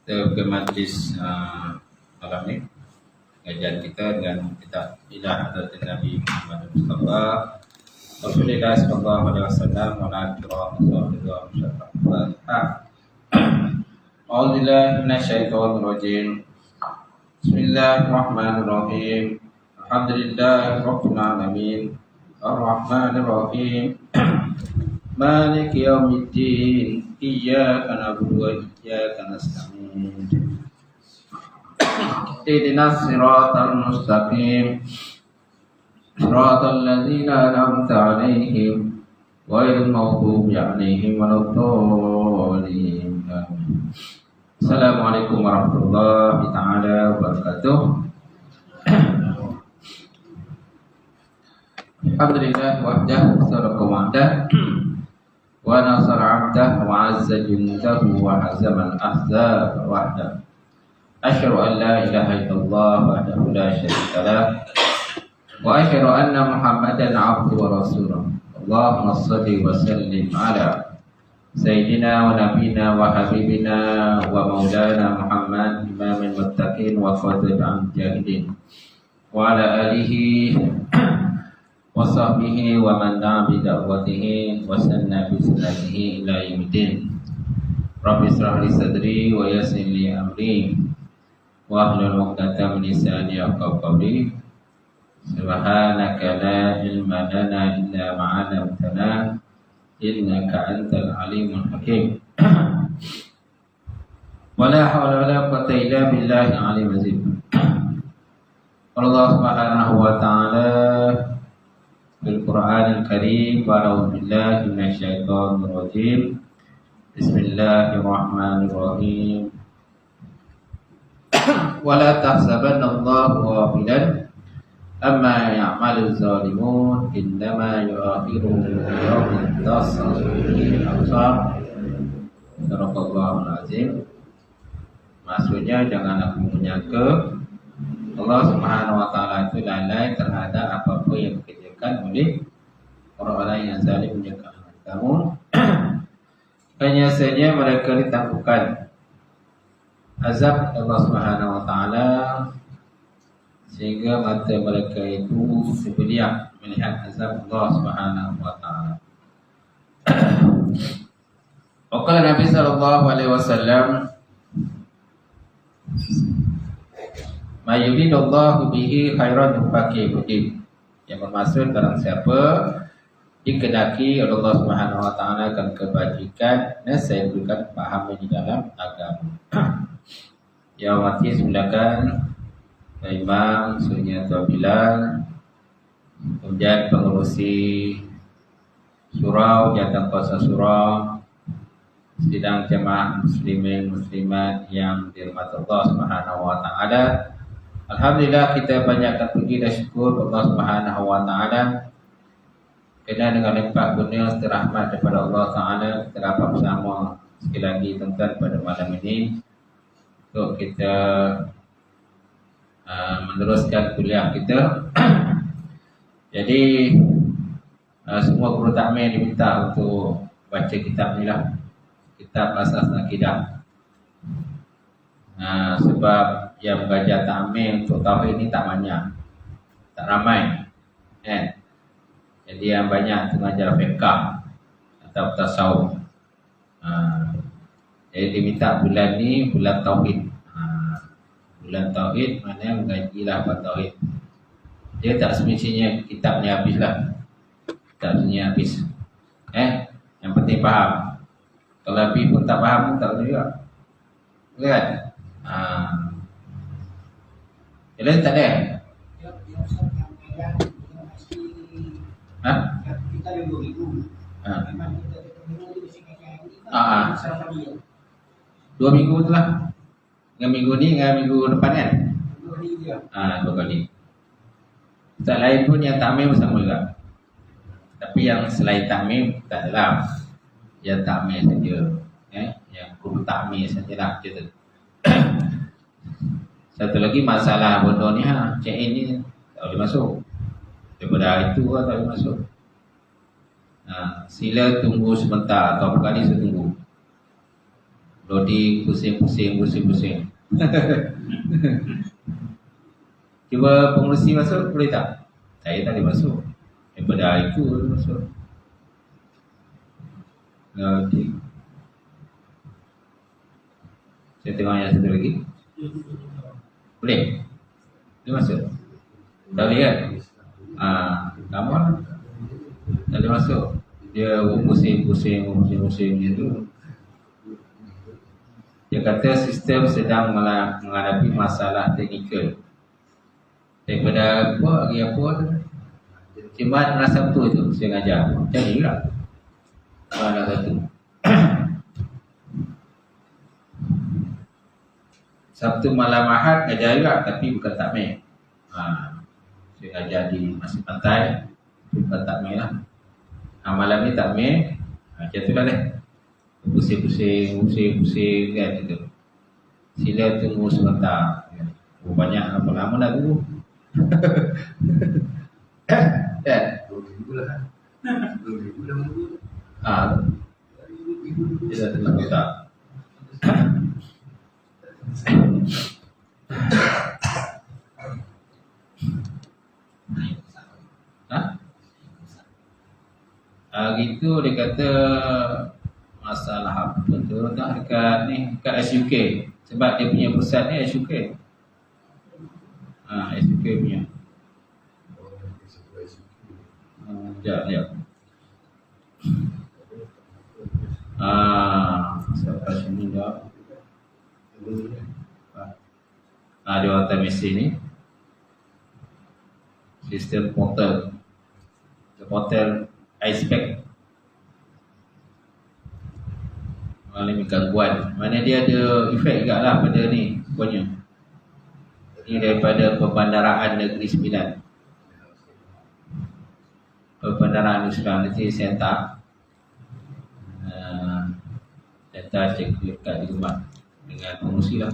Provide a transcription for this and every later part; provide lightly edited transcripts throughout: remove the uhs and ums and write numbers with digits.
Kita ke majlis malam ni kajian kita dengan kitab Ilah Hadratin Nabi Muhammad Mustafa Rasulullah sallallahu alaihi wasallam wa ala alihi wa A'udzu billahi minasyaitonir rajim. Bismillahirrahmanirrahim. Alhamdulillahirabbil alamin. Arrahmanir rahim. Maliki yaumiddin. Iyyaka na'budu wa iyyaka nasta'in. Ihdinas siratal mustaqim. Siratal ladzina an'amta 'alaihim ghairil maghdubi 'alaihim waladdallin. Assalamualaikum warahmatullahi taala wabarakatuh. Alhamdulillah wahdah sadaqa wa'dah wa nasara 'abdah wa 'azza jundahu wa hazama al-ahzab wahdah. Asyhadu an la ilaha illallah wahdahu la syarika lah wa asyhadu anna Muhammadan 'abduhu wa rasuluh. Allahumma shalli wa sallim ala Sayyidina wa nabiyina wa habibina wa maulana Muhammad imamil muttaqin wa qadil jahidin wa ala alihi wa sahbihi wa man da'a bi da'watihi wa sanna bi sunnatihi ila yaumiddin. Rabbi israh li sadri wa yassir li amri wa hlul 'uqdatam min lisani yafqahu qawli. Subhanaka la ilma lana illa ma 'allamtana innaka antal alimul hakim. Wala haula wala quwwata illa billahi al-'aliyyil azim. Allah Subhanahu wa ta'ala fil Qur'anil Karim wa a'udzu billahi minasyaitonir rajim. Bismillahirrahmanirrahim. Wala tahsabanna Allaha ghafilan amma ya'malu zalimun innama yu'akhiruhum yawmin tashkhasu fihi al-absar. Sadaqallahul azim. Maksudnya jangan aku menyangka Allah Subhanahu wa taala itu lalai terhadap apa-apa yang dikerjakan oleh orang-orang yang zalim menjaga kamu. Hanya saja mereka ditaklukkan azab Allah Subhanahu wa taala sehingga mata mereka itu sebeliak melihat azab Allah Subhanahu wa taala. Qala Nabi sallallahu alaihi wasallam, "Ma yuridullahu bihi khairan yufaqihu fid." Yang bermaksud barang siapa dikehendaki oleh Allah Subhanahu wa taala akan kebajikan dan saya berikan paham di dalam agama. Ya mati silakan Imam Sunnya Bilal, kemudian pengurusi surau, jatah kuasa surau, sidang jemaah muslimin muslimat yang dirahmati Allah Subhanahu wa taala. Alhamdulillah kita banyakkan puji dan syukur Allah Subhanahu wa taala kerana dengan limpah kurnia rahmat daripada Allah taala kita dapat bersama sekali lagi tuan-tuan pada malam ini untuk kita meneruskan kuliah kita. Jadi semua guru takmir diminta untuk baca kitab ni lah, kitab Asas Akidah. Sebab yang belajar takmir untuk tauhid ni tak banyak, tak ramai kan. Jadi yang banyak tu mengajar fiqh atau tasawuf. Jadi diminta bulan ni bulan tauhid. Bulan tauhid maknanya mengajilah bab tauhid. Dia tak semestinya kitab ni habislah. Tak semestinya habis. Yang penting faham. Kalau lebih pun tak faham pun tak boleh juga. Kan? Jadi tak ada. Kita ada 2 minggu. Memang kita minggu ni mesti kajian ini. 2 minggu tu lah. Dengan minggu ni dengan minggu depan kan? 2 kali je. 2 kali. Ustaz lain pun yang takmir bersama juga. Tapi yang selain takmir tak adalah. Yang takmir saja. Yang guru takmir sajalah kita. Satu lagi masalah bodoh ni check-in ni tak boleh masuk. Daripada hari tu tak boleh masuk. Sila tunggu sebentar atau berapa kali saya tunggu. Loading, pusing. Cuba pengurusi masuk, boleh tak? Saya tak boleh masuk. Daripada hari itu boleh masuk. Okey. Saya tengok yang satu lagi. Boleh? Boleh masuk? Tak boleh kan? Kamu tak boleh masuk. Dia pusing gitu. Dia kata sistem sedang menghadapi masalah teknikal. Daripada apa Cuma hari Sabtu tu saya ngajar. Macam ni lah. Hari Sabtu. Sabtu malam Ahad ngajar juga, tapi bukan takmir. Saya ngajar di Masjid Pantai, bukan takmir lah. Malam ni takmir. Macam tu lah deh. Pusing kan gitu. Sila tunggu sebentar. Banyak apa lama dah tunggu. Kan? 2,000 lah kan? 2,000 dah menunggu. Dia dah tengok tak? Gitu dia kata masalah apa tu tak dekat SUK. Sebab dia punya pusat ni SUK. SUK punya. Sekejap. Sampai sini dah. Dia hantar mesej ni. Sistem portal. Portal iSpec. Mengalami gangguan. Mana dia ada efek juga lah pada ni pokoknya. Ini daripada Perbandaraan Negeri Sembilan. Perbandaraan Negeri Sembilan nanti saya hantar. Data cek dekat di rumah dengan pengurusi lah.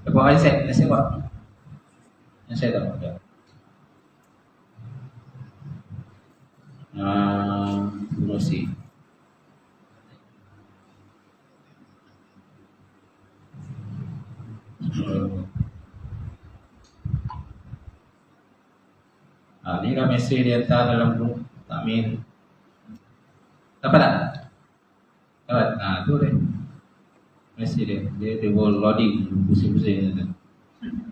Buat reset, saya buat. Yang saya tak buat. Pengurusi. Ni dah mesej dia hantar dalam grup takmir. Dapat tak? Dapat? Tu dia mesej dia boleh loading pusing-pusing tu.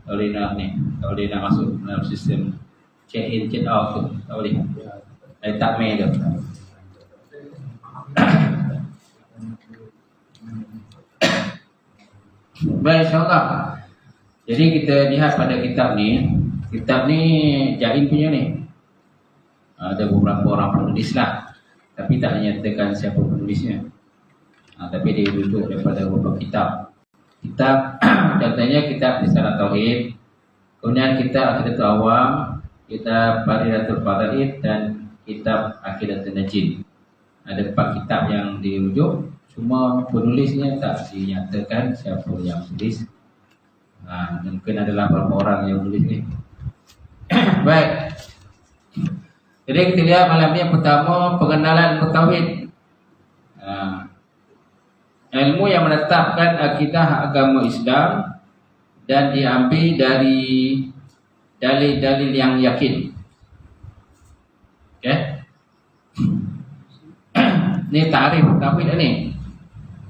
Kalau dia nak masuk dalam sistem check in check out tu, tak boleh. Dari takmir tu. Baik, insyaAllah. Jadi kita lihat pada kitab ni Jain punya ni. Ada beberapa orang penulis lah, tapi tak menyatakan siapa penulisnya. Tapi dia rujuk daripada beberapa kitab. Contohnya kitab Risalah Tauhid, kemudian kitab Aqidatul Awam, kitab Faridatul Fadaid, dan kitab Aqidatul Najin. Ada 4 kitab yang dirujuk. Cuma penulisnya tak dinyatakan siapa yang tulis. Mungkin adalah beberapa orang yang tulis ni. Baik. Jadi kita lihat malam ni yang pertama, pengenalan tauhid. Ilmu yang menetapkan akidah agama Islam dan diambil dari dalil-dalil yang yakin. Okey. Ni tarikh tauhid ni.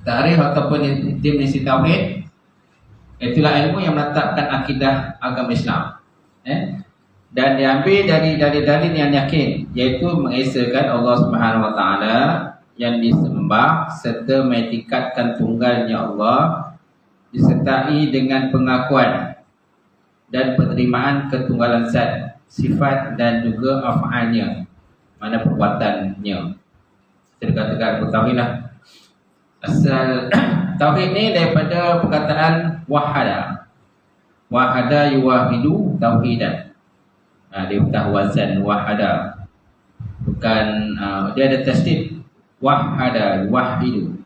Tarikh ataupun definisi tauhid, itulah ilmu yang menetapkan akidah agama Islam. Dan diambil dari dalil-dalil yang yakin, iaitu mengesakan Allah Subhanahu Wa Taala yang disembah serta mengetikadkan tunggalnya Allah, disertai dengan pengakuan dan penerimaan ketunggalan zat, sifat dan juga af'alnya, mana perbuatannya. Kita katakan tauhid lah. Asal tauhid ni daripada perkataan wahada. Wahada yuwahidu tauhidan. Dia betah wazan wahada. Bukan dia ada tasdid. Wahada yuwahidu.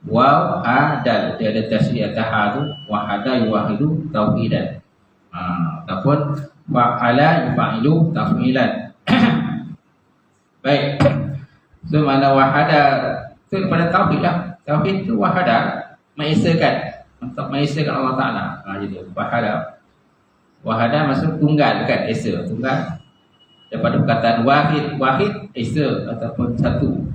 Wahada dia ada tasdid atas ha tu. Wahada yuwahidu tauhidan. Ataupun fa'ala yufa'ilu taf'ilan. Baik. So mana wahada itu daripada tauhid lah. Tauhid itu wahada, mengesakan, untuk mengesakan Allah Ta'ala. Jadi wahada. Wahada maksud tunggal, bukan esa, tunggal. Daripada perkataan wahid, wahid esa ataupun satu.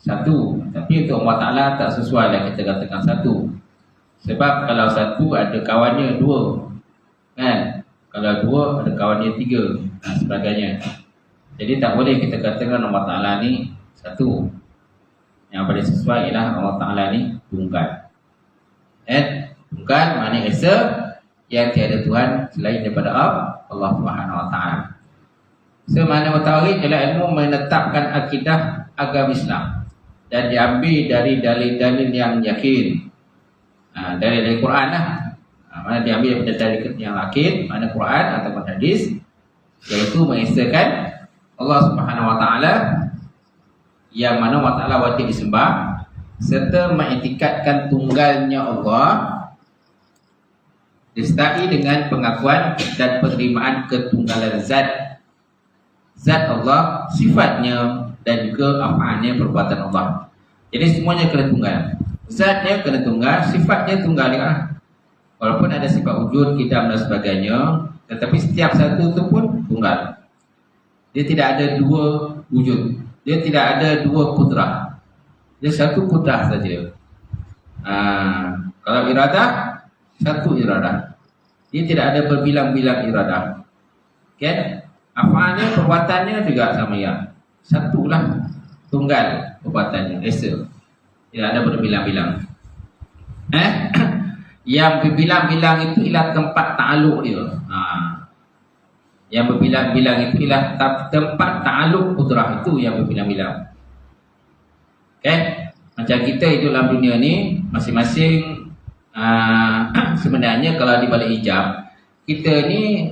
Satu. Tapi untuk Allah Ta'ala tak sesuai lah kita katakan satu. Sebab kalau satu ada kawannya dua, kan? Kalau dua ada kawannya tiga, dan sebagainya. Jadi tak boleh kita katakan Allah Ta'ala ni satu. Yang paling sesuai ialah Allah Ta'ala ni tunggal. Tunggal maknanya esa, yang tiada Tuhan selain daripada Allah Subhanahu Wa Ta'ala. So makna tauhid ialah ilmu menetapkan akidah agama Islam dan diambil dari dalil-dalil yang yakin. Dari Quran lah. Mana diambil daripada dalil yang yakin, mana Quran ataupun hadis, iaitu mengesakan Allah Subhanahu Wa Ta'ala, yang mana Allah Ta'ala wajib disembah, serta mengiktikadkan tunggalnya Allah disertai dengan pengakuan dan penerimaan ketunggalan zat Allah, sifatnya dan juga af'alnya, perbuatan Allah. Jadi semuanya kena tunggal. Zatnya kena tunggal, sifatnya tunggal juga. Walaupun ada sifat wujud, qidam dan sebagainya, tetapi setiap satu itu pun tunggal. Dia tidak ada dua wujud. Dia tidak ada dua kudrah. Dia satu kudrah saja. Kalau iradah, satu iradah. Dia tidak ada berbilang-bilang iradah. Kan? Afalnya, perbuatannya juga sama ya. Satulah, tunggal perbuatannya, esa. Tidak ada berbilang-bilang. Yang berbilang-bilang itu ialah tempat ta'aluk dia. Yang berbilang-bilang itu ialah tempat ta'aluk kudrah, itu yang berbilang-bilang. Okay? Macam kita hidup dalam dunia ni, masing-masing sebenarnya kalau di balik hijab, kita ni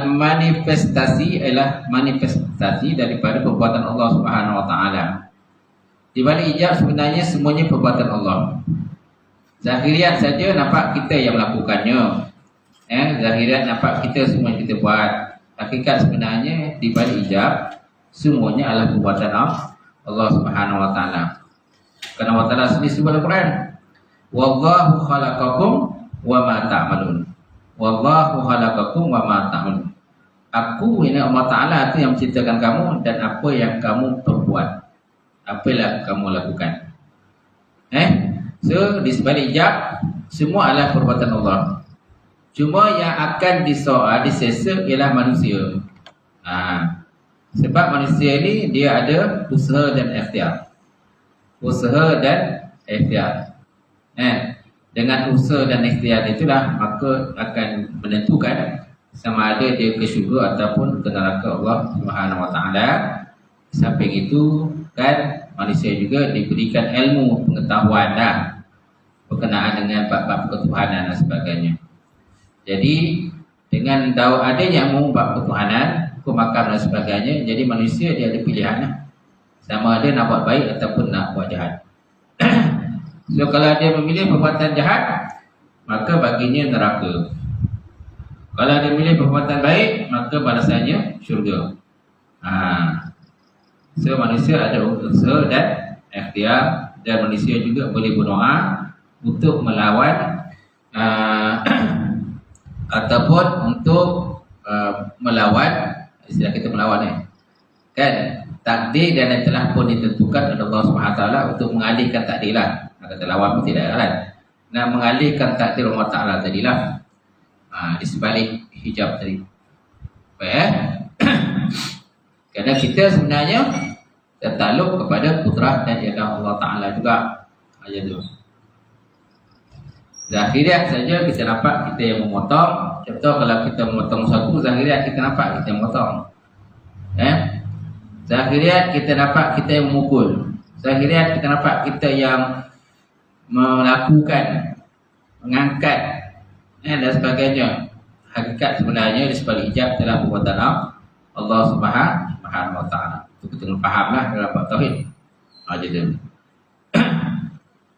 manifestasi ialah manifestasi daripada perbuatan Allah Subhanahu Wa Ta'ala. Di balik hijab sebenarnya semuanya perbuatan Allah. Zahiriat saja nampak kita yang melakukannya. Zahiriat nampak kita semua yang kita buat. Hakikat sebenarnya di balik hijab semuanya adalah perbuatan Allah Subhanahu Wa Ta'ala. Karena Allah Ta'ala sendiri sebut dalam Quran, wallahu khalaqakum wa ma ta'malun. Wallahu khalaqakum wa ma ta'malun. Aku ini Allah Ta'ala itu yang menciptakan kamu dan apa yang kamu perbuat. Apalah kamu lakukan. So di sebalik hijab semua adalah perbuatan Allah. Cuma yang akan disesa ialah manusia. Sebab manusia ni dia ada usaha dan ikhtiar. Usaha dan ikhtiar. Dengan usaha dan ikhtiar itulah maka akan menentukan sama ada dia ke syurga ataupun ke neraka Allah Subhanahu Wa Ta'ala. Samping itu kan manusia juga diberikan ilmu pengetahuan berkenaan dengan bab-bab ketuhanan dan sebagainya. Jadi dengan adanya ilmu bab ketuhanan, hukum akal dan sebagainya, jadi manusia dia ada pilihan sama ada nak buat baik ataupun nak buat jahat. So kalau dia memilih perbuatan jahat, maka baginya neraka. Kalau dia memilih perbuatan baik, maka balasannya syurga. So manusia ada usaha dan ikhtiar, dan manusia juga boleh berdoa untuk melawan ataupun untuk melawan, istilah kita melawan kan, takdir dan yang telah pun ditentukan oleh Allah SWT untuk mengalihkan takdir lah. Kata lawan pun tidak kan, nak mengalihkan takdir Allah Ta'ala tadilah di sebalik hijab tadi. Baik. Kerana kita sebenarnya tertakluk kepada kudrah dan iradah Allah Ta'ala juga. Itu zahiriat saja kita nampak kita yang memotong. Contoh kalau kita memotong satu, zahiriat kita nampak kita yang memotong. Zahiriat kita nampak kita yang memukul. Zahiriat kita nampak kita yang melakukan, mengangkat dan sebagainya. Hakikat sebenarnya di sebalik hijab adalah perbuatan Allah Subhanahu Wa Ta'ala. Itu kita fahamlah dalam bab tauhid.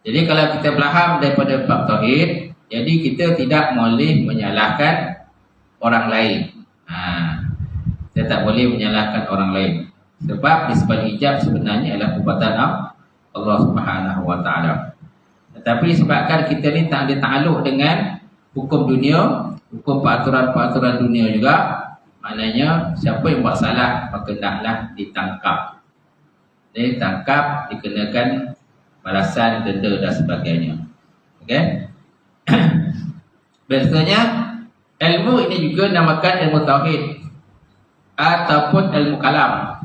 Jadi kalau kita faham daripada bab tauhid, jadi kita tidak boleh menyalahkan orang lain. Kita tak boleh menyalahkan orang lain. Sebab nisbat ijab sebenarnya adalah perbuatan Allah Subhanahu wa taala. Tetapi sebabkan kita ni tak ada takluk dengan hukum dunia, hukum peraturan-peraturan dunia juga, maknanya siapa yang buat salah maka hendaklah ditangkap. Ditangkap, dikenakan balasan, denda dan sebagainya. Okey. Biasanya ilmu ini juga namakan ilmu tauhid ataupun ilmu kalam.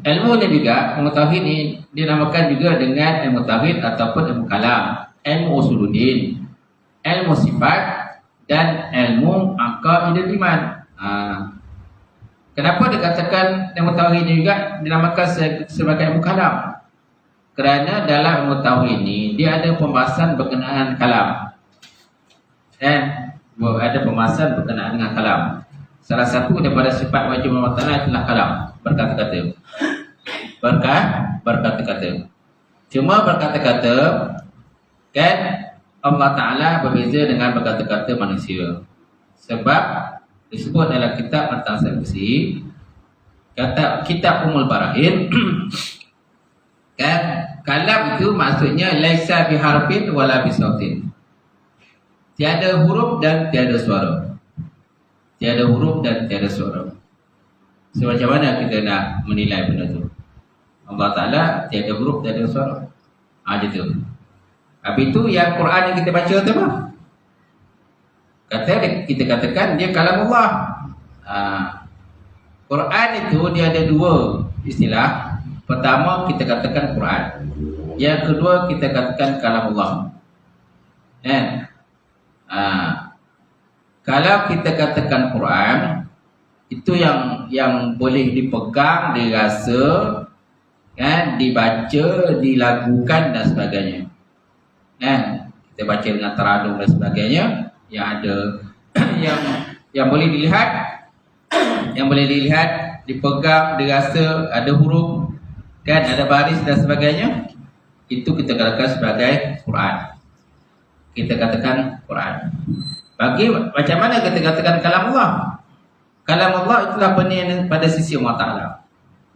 Ilmu ini juga, ilmu tauhid ini dinamakan juga dengan ilmu tauhid ataupun ilmu kalam, ilmu usuluddin, ilmu sifat dan ilmu aqaidul iman. Kenapa dikatakan ilmu tauhid ini juga dinamakan sebagai ilmu kalam? Kerana dalam ilmu tauhid ini dia ada pembahasan berkenaan kalam. Ada pembahasan berkenaan dengan kalam. Salah satu daripada sifat wajib Allah Ta'ala adalah kalam, berkata-kata. Berkata-kata. Cuma berkata-kata kan Allah Ta'ala berbeza dengan berkata-kata manusia. Sebab disebut dalam kitab At-Tafsir Kursi, kata kitab Ummul Barahin kan, kalam itu maksudnya laisa biharfin wala bisautin. Tiada huruf dan tiada suara. Tiada huruf dan tiada suara. So, macam mana kita nak menilai benda tu? Allah Ta'ala tiada huruf, tiada suara. Macam tu. Habis tu yang Quran yang kita baca tu apa? Kita katakan dia kalam Allah. Quran itu dia ada dua istilah. Pertama kita katakan Quran. Yang kedua kita katakan kalam Allah. Kalau kita katakan Quran, itu yang boleh dipegang, dirasa, kan, dibaca, dilagukan dan sebagainya. Kita baca dengan taradum dan sebagainya, yang ada yang boleh dilihat, dipegang, dirasa, ada huruf, kan, ada baris dan sebagainya. Itu kita katakan sebagai Quran. Kita katakan Quran. Macam mana kita katakan kalam Allah? Kalam Allah itulah benda yang pada sisi Allah Ta'ala.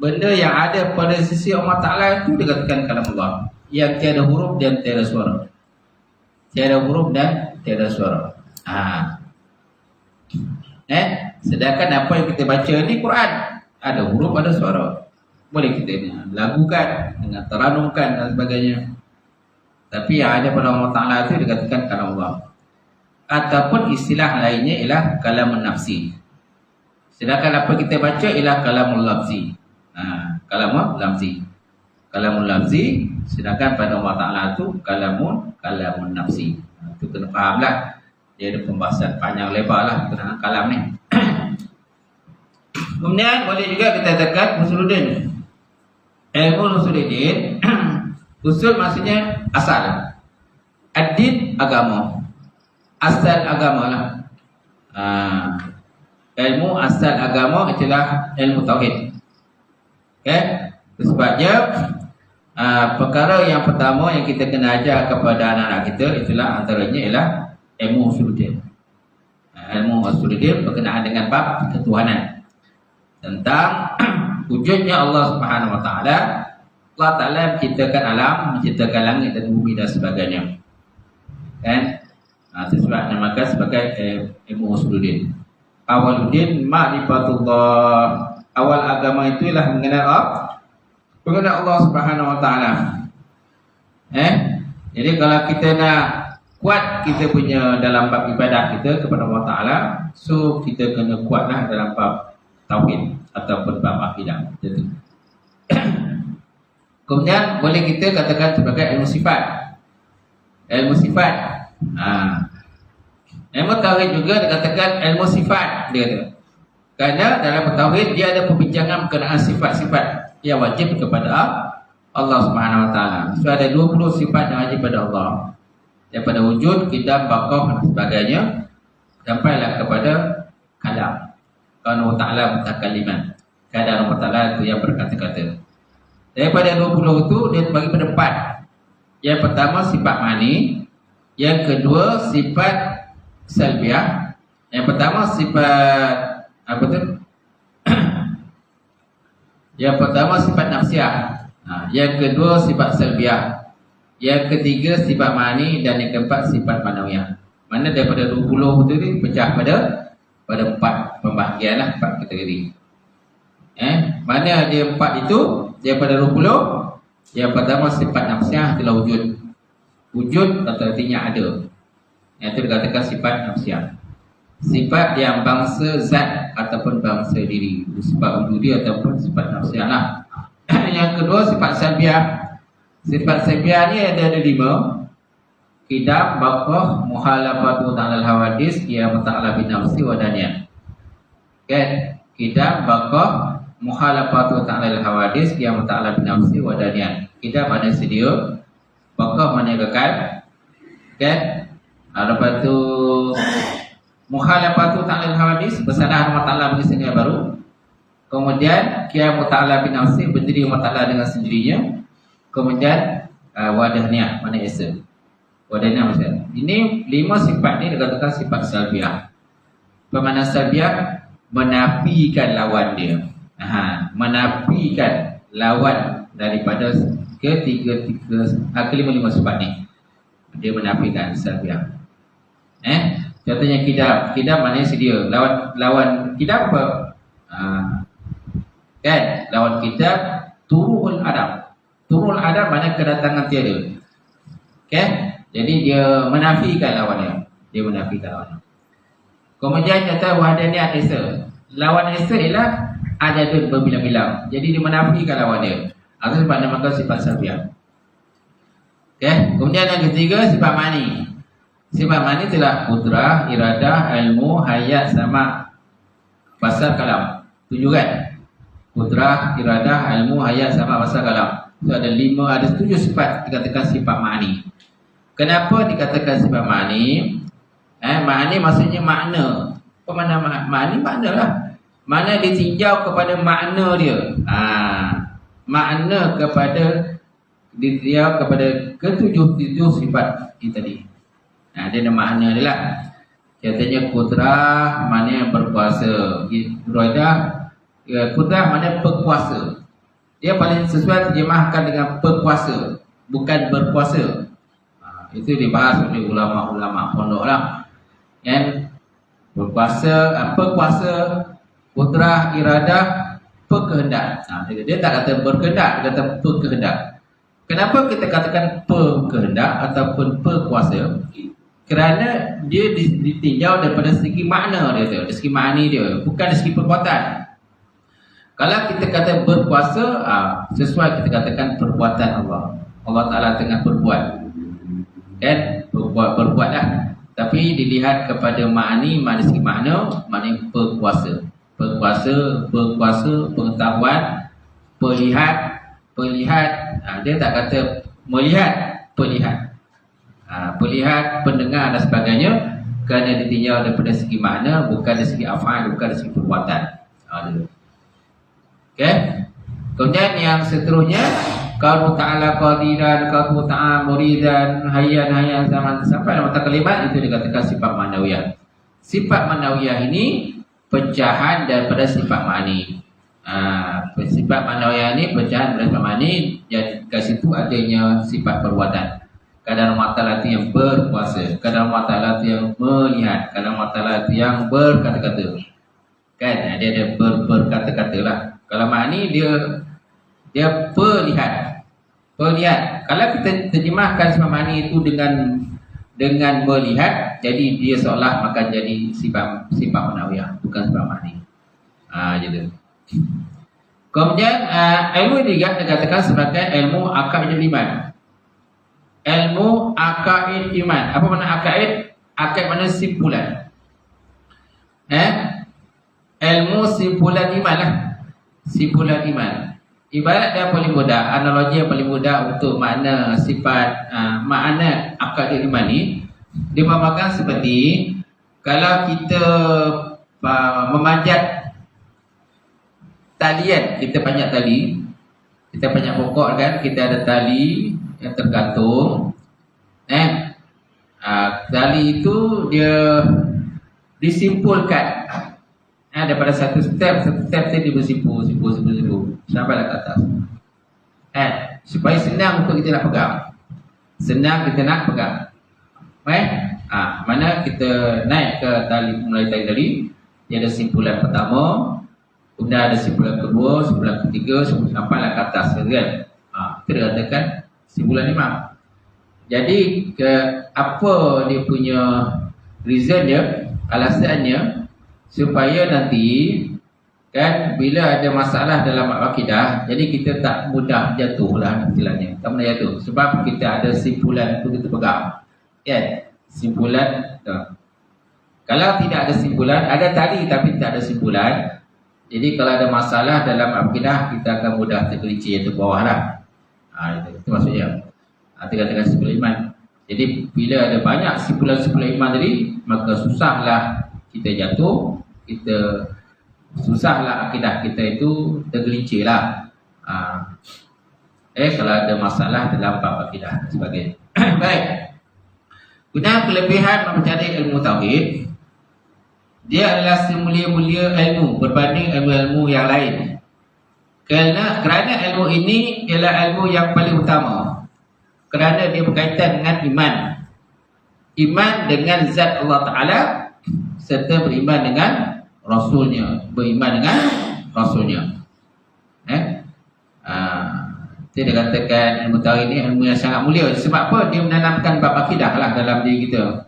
Benda yang ada pada sisi Allah Ta'ala itu dikatakan kalam Allah, yang tiada huruf dan tiada suara. Tiada huruf dan tiada suara. Sedangkan apa yang kita baca ni Quran, ada huruf, ada suara. Boleh kita lagukan, dengan teranumkan dan sebagainya. Tapi yang ada pada Allah Ta'ala itu dikatakan kalam Allah. Ataupun istilah lainnya ialah kalamun nafsi. Sedangkan apa kita baca ialah kalamul lafzi. Kalamul lafzi. Kalamul lafzi, sedangkan pada Allah Ta'ala itu kalamun nafsi. Itu kena fahamlah. Dia ada pembahasan panjang lebar lah tentang kalam ni. Kemudian boleh juga kita katakan usuluddin. Ilmu usuluddin, usul maksudnya asal. Ad-din agama. Asal agama lah. Ilmu asal agama itulah ilmu tauhid. Okay? Sebabnya perkara yang pertama yang kita kena ajar kepada anak-anak kita itulah antaranya ialah ilmu usuluddin. Ilmu usuluddin berkenaan dengan bab ketuhanan, tentang wujudnya Allah Subhanahu wa taala. Allah Ta'ala menciptakan alam, menciptakan langit dan bumi dan sebagainya. Kan? Sebab namakan sebagai ilmu usuluddin. Awaluddin ma'rifatullah. Awal agama itu ialah mengenal Allah Subhanahu wa taala. Jadi kalau kita nak kuat kita punya dalam bab ibadah kita kepada Allah Ta'ala, so kita kena kuatlah dalam bab tauhid ataupun bab akidah. Itu. Kemudian boleh kita katakan sebagai ilmu sifat. Ilmu sifat. Ilmu tauhid juga dikatakan ilmu sifat, dia kata. Kerana dalam tauhid dia ada perbincangan berkenaan sifat-sifat yang wajib kepada Allah Subhanahu wa taala. So ada 20 sifat yang wajib pada Allah. Daripada wujud, qidam, baqah dan sebagainya sampailah kepada kalam. Kana Allah Ta'ala mutakaliman. Keadaan Allah Ta'ala itu yang berkata-kata. Daripada 20 itu dia bagi pada 4. Yang pertama sifat mani, yang kedua sifat salbiah. Yang pertama sifat apa tu? Yang pertama sifat nafsiah. Yang kedua sifat salbiah. Yang ketiga sifat ma'ani dan yang keempat sifat manawiyah. Mana daripada 20 tu ni pecah pada 4 pembahagian lah, 4 kategori. Mana dia 4 itu daripada 20? Yang pertama sifat nafsiah adalah wujud. Wujud atau artinya ada. Yang itu dikatakan sifat nafsiah. Sifat yang bangsa zat ataupun bangsa diri, sifat wujudi ataupun sifat nafsiah lah. Yang kedua sifat salbiah. Sifat salbiah ni ada 5. Qidam, baqah, muhalafatu ta'ala al-hawadis, qiyam ta'ala bin nafsi wa daniyah. Kan? Qidam, baqah, muhalafatu ta'ala al-hawadis, qiyam ta'ala bin nafsi wa daniyah. Qidam mana sedia, baqah mana kekal. Kan? Lepas tu muhalafatu ta'ala al-hawadis, bersandar Allah Ta'ala bagi sendiri baru. Kemudian qiyam ta'ala bin nafsi, berdiri Allah Ta'ala dengan sendirinya. Kemudian wadahnya mana esa. Wadahnya maksudnya. Ini 5 sifat ni dikatakan sifat salbiah. Bermakna salbiah menafikan lawan dia. Menafikan lawan daripada kelima sifat ni. Dia menafikan salbiah. Contohnya qidam. Qidam maknanya sedia. Lawan qidam apa? Kan? Lawan qidam turul adab. Turul adab maknanya kedatangan tiada. Okay? Jadi dia menafikan lawannya. Dia menafikan lawannya. Kemudian kata wahdaniat esa. Lawan esa ialah adadun berbilang-bilang. Jadi dia menafikan lawan dia. Itu sebab namakan sifat salbiah. Okay? Kemudian yang ketiga sifat ma'ani. Sifat ma'ani itulah qudrah, iradah, ilmu, hayat sama basar kalam. 7 kan? Qudrah, iradah, ilmu, hayat sama basar kalam. Itu ada 7 sifat dikatakan sifat ma'ani. Kenapa dikatakan sifat ma'ani? Ma'ani maksudnya makna. Apa makna ma'ani? Makna lah. Makna ditinjau kepada makna dia. Makna kepada ditinjau kepada ketujuh sifat ini tadi. Dia ada makna dia lah. Contohnya qudrah, maknanya berkuasa. Qudrah maknanya berkuasa. Dia paling sesuai terjemahkan dengan berkuasa, bukan berkuasa. Itu dibahas oleh ulama-ulama pondok lah. Yang berkuasa, kuasa, qudrah, iradah, berkehendak. Dia tak kata berkehendak, dia kata berkehendak. Kenapa kita katakan berkehendak ataupun berkuasa? Kerana dia ditinjau daripada segi makna dia tu, dari segi ma'ani dia, bukan dari segi perbuatan. Kalau kita kata berkuasa, sesuai kita katakan perbuatan Allah. Allah Ta'ala tengah berbuat. Dan berbuat lah. Tapi dilihat kepada ma'ani, dari segi makna, maknanya berkuasa. Berkuasa, pengetahuan, Perlihat. Dia tak kata melihat, perlihat. Perlihat, pendengar dan sebagainya. Kerana ditinjau daripada segi makna, bukan dari segi af'al, bukan dari segi perbuatan. Okay. Kemudian yang seterusnya, Qawlu ta'ala qadiran, qawlu ta'ala muridan, hayyan zaman. Sampai dalam kalimat itu dikatakan sifat manawiyah. Sifat manawiyah ini pecahan daripada sifat ma'ani. Sifat manawiyah ini pecahan daripada sifat ma'ani. Jadi kat situ adanya sifat perbuatan. Kadang Allah itu yang berkuasa, kadang Allah itu yang melihat, kadang Allah itu yang berkata-kata. Kan? Dia ada berkata-kata lah. Kalau ma'ani dia perlihat. Kalau kita terjemahkan sifat ma'ani itu dengan melihat, jadi dia seolah akan jadi sifat manawiyah, bukan sifat ma'ani. Gitu. Kemudian ilmu juga dikatakan sebagai ilmu akaid iman. Ilmu akaid iman. Apa makna akaid? Akaid makna simpulan. Ilmu simpulan iman lah. Simpulan iman. Ibarat yang paling mudah, analogi yang paling mudah untuk makna sifat makna akaid iman ni diumpamakan seperti kalau kita memanjat talian, kita panjat tali, kita panjat pokok kan, kita ada tali yang tergantung. tali itu dia disimpulkan. Daripada satu step dia bersimpul sampailah ke atas. Supaya senang untuk kita nak pegang. Mana kita naik ke tali mulai tadi, dia ada simpulan pertama, kemudian ada simpulan kedua, simpulan ketiga, sampailah ke atas kan. Kita katakan simpulan 5. Jadi apa dia punya reason dia, alasannya supaya nanti kan bila ada masalah dalam akidah, jadi kita tak mudah jatuh lah istilahnya. Tak mudah jatuh sebab kita ada simpulan itu kita pegang. Simpulan. Kalau tidak ada simpulan, ada tali tapi tak ada simpulan. Jadi kalau ada masalah dalam akidah, kita akan mudah tergelincir ke bawah lah. Itu maksudnya. Dengan simpulan iman. Jadi bila ada banyak simpulan-simpulan iman tadi, maka susahlah kita jatuh, susahlah akidah kita itu tergelincir lah. Kalau ada masalah dalam bab akidah dan sebagainya. Baik. Guna kelebihan mempelajari ilmu tauhid, dia adalah semulia-mulia ilmu berbanding ilmu-ilmu yang lain. Kerana ilmu ini ialah ilmu yang paling utama. Kerana dia berkaitan dengan iman. Iman dengan zat Allah Ta'ala serta beriman dengan Rasulnya. Dia katakan ilmu tauhid ini ilmu yang sangat mulia. Sebab apa? Dia menanamkan bab akidah lah dalam diri kita.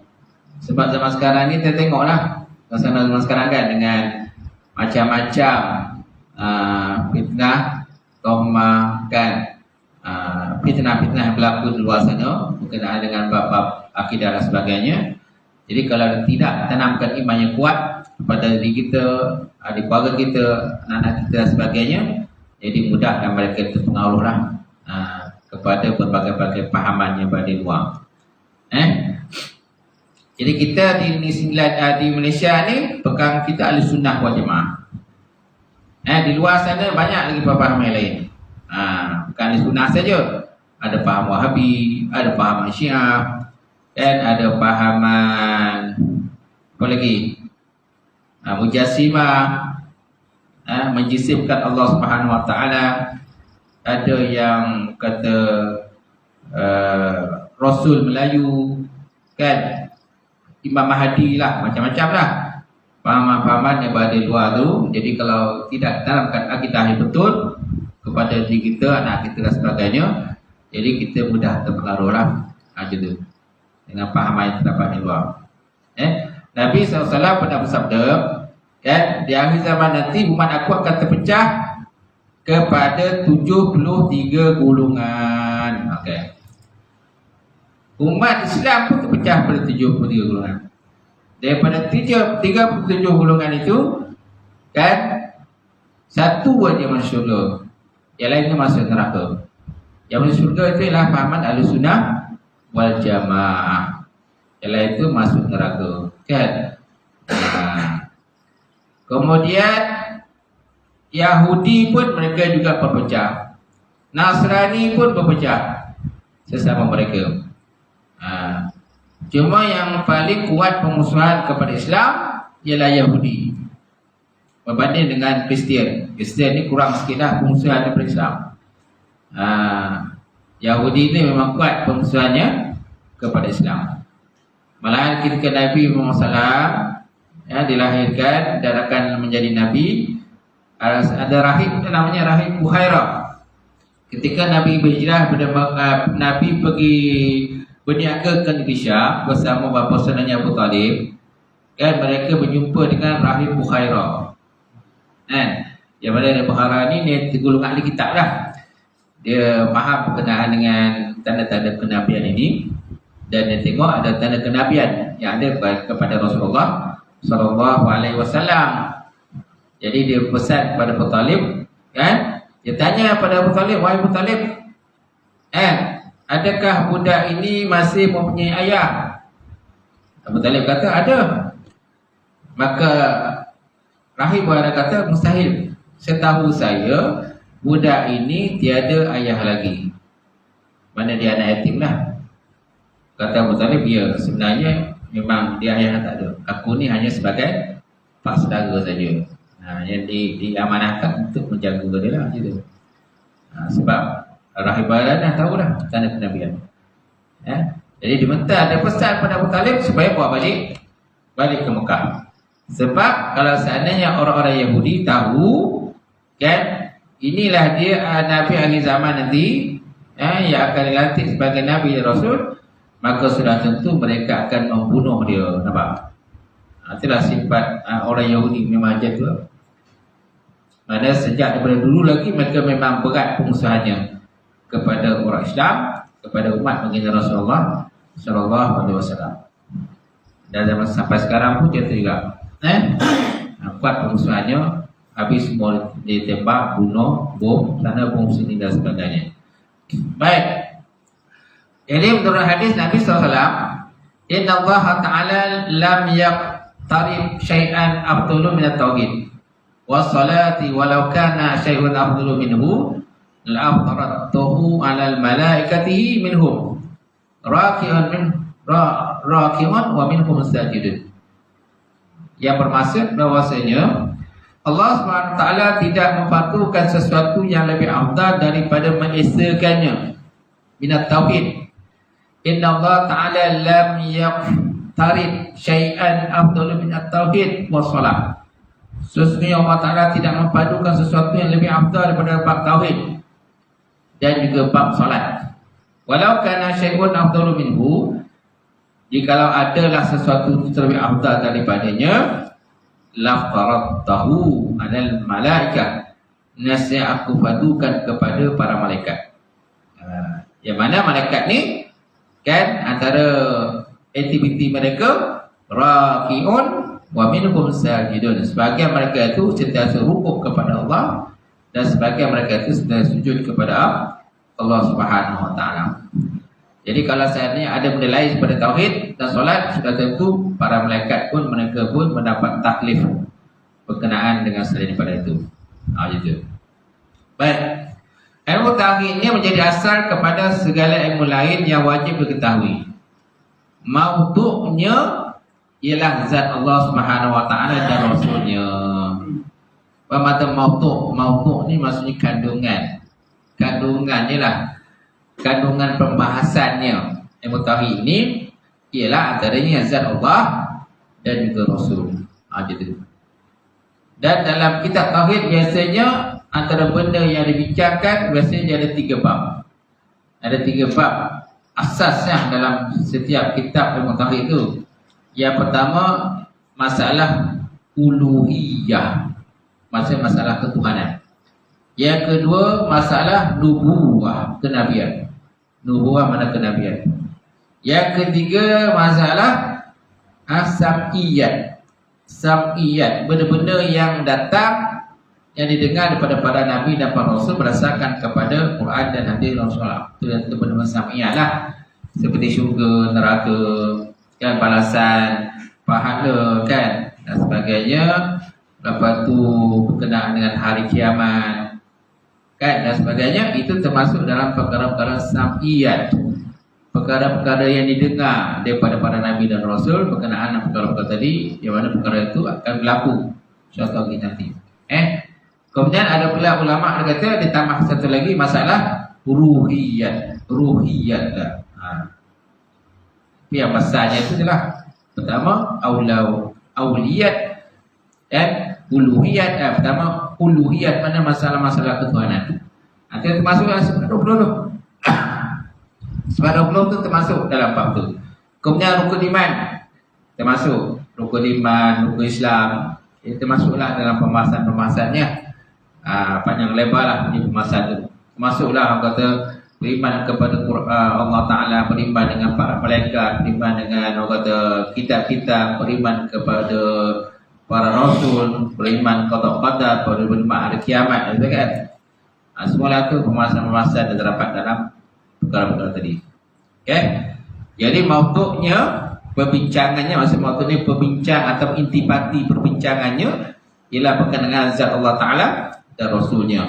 Sebab zaman sekarang ni kita tengoklah zaman sekarang kan dengan macam-macam fitnah, tohmah kan, fitnah-fitnah yang berlaku di luar sana berkenaan dengan bab-bab akidah dan sebagainya. Jadi kalau tidak tanamkan iman yang kuat pada diri kita, adik keluarga kita, anak-anak kita dan sebagainya, jadi mudah dan mereka terpengaruh lah kepada berbagai-bagai pahaman yang berada di luar. Jadi kita di Malaysia ni pegang kita ahli sunnah wal jamaah. Di luar sana banyak lagi paham yang lain. Bukan ahli sunnah saja. Ada paham Wahabi, ada paham Syiah, dan ada pahaman apa lagi? Mujassimah, menjisimkan Allah Subhanahu Wa Taala. Ada yang kata Rasul Melayu, kan? Imam Mahdi lah, macam-macam lah pahaman-pahaman yang berada di luar tu. Jadi kalau tidak tanamkan akidah yang betul kepada diri kita, anak kita dan sebagainya, jadi kita mudah terpengaruh lah gitu dengan pahaman yang terdapat di luar. Nabi SAW pernah bersabda, kan, di akhir zaman nanti umat aku akan terpecah kepada 73 golongan. Umat Islam pun terpecah pada 73 golongan. Daripada 37 golongan itu, kan, satu aja masuk syurga, yang lainnya masuk neraka. Yang masuk syurga itu ialah pahaman Ahlussunnah wal Jamaah. Yang lain itu masuk neraka, kan. Kemudian Yahudi pun mereka juga berpecah. Nasrani pun berpecah sesama mereka. Cuma yang paling kuat pemusuhan kepada Islam ialah Yahudi berbanding dengan Kristian. Kristian ni kurang sikitlah pemusuhan kepada Islam. Yahudi ni memang kuat pemusuhannya kepada Islam. Malahan ketika Nabi Muhammad SAW dilahirkan dan akan menjadi Nabi, ada rahib namanya Rahib Buhairah. Ketika Nabi berhijrah, Nabi pergi berniaga ke negeri Syam bersama bapa saudaranya Abu Talib, kan, mereka berjumpa dengan Rahib Buhairah. Yang mana Rahib Buhairah ni golongan ahli kitab lah. Dia faham berkenaan dengan tanda-tanda kenabian ini, dan dia tengok ada tanda kenabian yang ada kepada Rasulullah SAW. Jadi dia pesan kepada Abu Talib, kan? Dia tanya pada Abu Talib, wahai Abu Talib, adakah budak ini masih mempunyai ayah? Abu Talib kata ada. Maka Rahib Buhairah kata mustahil. Setahu saya budak ini tiada ayah lagi. Mana dia anak yatim lah. Kata Abu Talib, ya sebenarnya memang dia ayah tak ada. Aku ni hanya sebagai pak saudara saja. Yang diamanahkan untuk menjaga dia lah gitu. Sebab Rahibah dah tahu dah tanda kenabian. Jadi diminta ada pesan pada Abu Talib supaya bawa balik ke Mekah. Sebab kalau seandainya orang-orang Yahudi tahu kan inilah dia Nabi akhir zaman nanti yang akan dilantik sebagai Nabi dan Rasul, maka sudah tentu mereka akan membunuh dia. Nampak? Itulah sifat orang Yahudi memang macam tu. Mana sejak daripada dulu lagi mereka memang berat pengusahaannya kepada orang Islam, kepada umat baginda Rasulullah sallallahu alaihi wasallam. Dan sampai sekarang pun dia tu juga. Kuat pengusahaannya, habis semua ditembak, bunuh, bom, sana bom sini dan sebagainya. Baik. Jadi menurut hadis Nabi SAW, Inna Allah Ta'ala lam yaqtarib syai'an afdulu minat tauhid wassalati walau kana syai'un afdulu minhu la'aftaratuhu alal malaikatihi minhum raki'un wa minhum sajidun. Yang bermaksud bahwasanya Allah SWT tidak memfardukan sesuatu yang lebih afdal daripada mengesakannya minat tauhid. Inna Allah Ta'ala lam yaqtarib syai'an afdalu min at-tauhid wa salat. Sesungguhnya Allah Ta'ala tidak mempadukan sesuatu yang lebih afdal daripada bab tauhid dan juga bab salat. Walau kana syai'un afdalu minhu, jikalau adalah sesuatu yang lebih afdal daripadanya, laftaratahu alal malaikat, nasihat aku padukan kepada para malaikat. Yang mana malaikat ni kan antara aktiviti mereka raki'un wa minhum sajidun. Sebahagian mereka itu sentiasa rukuk kepada Allah dan sebahagian mereka itu sentiasa sujud kepada Allah Subhanahu wa taala. Jadi kalau seandainya ada benda lain daripada tauhid dan solat, sudah tentu para malaikat pun mereka pun mendapat taklif berkenaan dengan selain daripada itu. Gitu. Baik. Ilmu tauhid ini menjadi asal kepada segala ilmu lain yang wajib diketahui. Maudu'nya ialah zat Allah Subhanahu wa taala dan Rasulnya. Apa makna maudu'? Maudu' ni maksudnya kandungan. Kandungannya lah, kandungan pembahasannya. Ilmu tauhid ini ialah antaranya zat Allah dan juga Rasul. Gitu. Dan dalam kitab tauhid biasanya antara benda yang dibincangkan biasanya ada 3 bab. Ada 3 bab asasnya dalam setiap kitab ilmu tauhid itu. Yang pertama masalah uluhiyah, masalah ketuhanan. Yang kedua masalah nubuwah, kenabian. Nubuwah mana kenabian. Yang ketiga masalah sam'iyat. Sam'iyat, benda-benda yang datang yang didengar daripada para nabi dan para rasul berdasarkan kepada Quran dan hadis Rasulullah. Itu yang benda-benda sam'iyat lah. Seperti syurga, neraka, kan, balasan, pahala, kan, dan sebagainya. Lepas tu berkenaan dengan hari kiamat, kan, dan sebagainya. Itu termasuk dalam perkara-perkara sam'iyat, perkara-perkara yang didengar daripada para nabi dan rasul berkenaan perkara-perkara tadi, yang mana perkara itu akan berlaku. Contoh kita nanti. Kemudian ada pula ulama yang kata ditambah satu lagi masalah ruhiyat. Ruhiyat lah. Yang besarnya itu adalah pertama auliyat dan uluhiyat. Pertama uluhiyat, mana masalah-masalah ketuhanan. Nanti termasuk sebab 20 tu. Sebab 20 tu termasuk dalam bab tu. Kemudian rukun iman termasuk, rukun iman, rukun Islam. Itu termasuklah dalam pembahasan-pembahasannya. Panjang lebar lah punya pembahasan tu. Termasuklah orang kata beriman kepada Allah Ta'ala, beriman dengan para malaikat, beriman dengan orang kata kitab-kitab, beriman kepada para rasul, beriman qada qadar, beriman hari kiamat, gitu kan. Semua itu pembahasan-pembahasan yang terdapat dalam perkara-perkara tadi. Okay? Jadi maudu'nya, perbincangannya, maksud maudu'nya perbincang atau intipati perbincangannya ialah berkenaan dengan zat Allah Ta'ala dan Rasulnya.